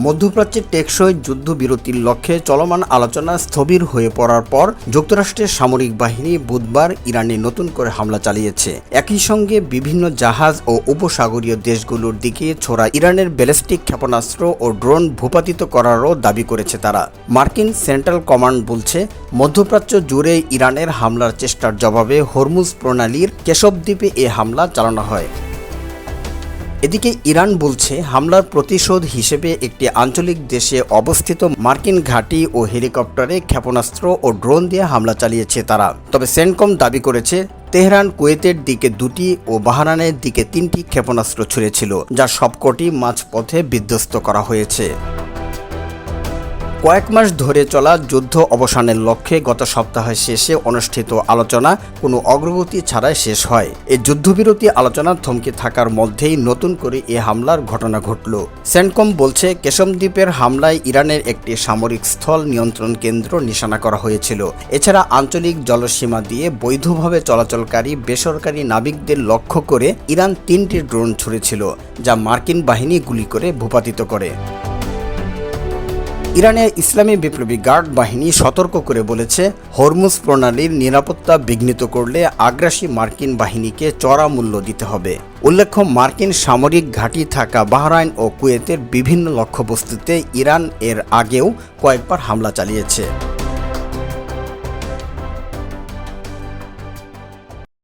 মধ্যপ্রাচ্যে টেকসই যুদ্ধবিরতির লক্ষ্যে চলমান আলোচনা স্থবির হয়ে পড়ার পর যুক্তরাষ্ট্রের সামরিক বাহিনী বুধবার ইরানে নতুন করে হামলা চালিয়েছে। একই সঙ্গে বিভিন্ন জাহাজ ও উপসাগরীয় দেশগুলোর দিকে ছোড়া ইরানের ব্যালিস্টিক ক্ষেপণাস্ত্র ও ড্রোন ভূপাতিত করারও দাবি করেছে তারা। মার্কিন সেন্ট্রাল কমান্ড বলছে, মধ্যপ্রাচ্য জুড়ে ইরানের হামলার চেষ্টার জবাবে হরমুজ প্রণালীর কেশব দ্বীপে এ হামলা চালানো হয়। এদিকে ইরান বলছে, হামলার প্রতিশোধ হিসেবে একটি আঞ্চলিক দেশে অবস্থিত মার্কিন ঘাঁটি ও হেলিকপ্টারে ক্ষেপণাস্ত্র ও ড্রোন দিয়ে হামলা চালিয়েছে তারা। তবে সেন্টকম দাবি করেছে, তেহরান কুয়েতের দিকে 2টি ও বাহরানের দিকে 3টি ক্ষেপণাস্ত্র ছুঁড়েছিল, যা সবকটি মাঝপথে বিধ্বস্ত করা হয়েছে। কয়েক মাস ধরে চলা যুদ্ধ অবসানের লক্ষ্যে গত সপ্তাহের শেষে অনুষ্ঠিত আলোচনা কোনো অগ্রগতি ছাড়াই শেষ হয়। এই যুদ্ধবিরতি আলোচনা থমকে থাকার মধ্যেই নতুন করে এ হামলার ঘটনা ঘটল। সেন্টকম বলছে, কেশম দ্বীপের হামলায় ইরানের একটি সামরিক স্থল নিয়ন্ত্রণ কেন্দ্র নিশানা করা হয়েছিল। এছাড়া আঞ্চলিক জলসীমা দিয়ে বৈধভাবে চলাচলকারী বেসরকারি নাবিকদের লক্ষ্য করে ইরান 3টি ড্রোন ছুঁড়েছিল, যা মার্কিন বাহিনী গুলি করে ভূপাতিত করে। ইরানের ইসলামী বিপ্লবী গার্ড বাহিনী সতর্ক করে বলেছে, হরমুজ প্রণালীর নিরাপত্তা বিঘ্নিত করলে আগ্রাসী মার্কিন বাহিনীকে চড়া মূল্য দিতে হবে। উল্লেখ্য, মার্কিন সামরিক ঘাঁটি থাকা বাহরাইন ও কুয়েতের বিভিন্ন লক্ষ্যবস্তুতে ইরান এর আগেও কয়েকবার হামলা চালিয়েছে।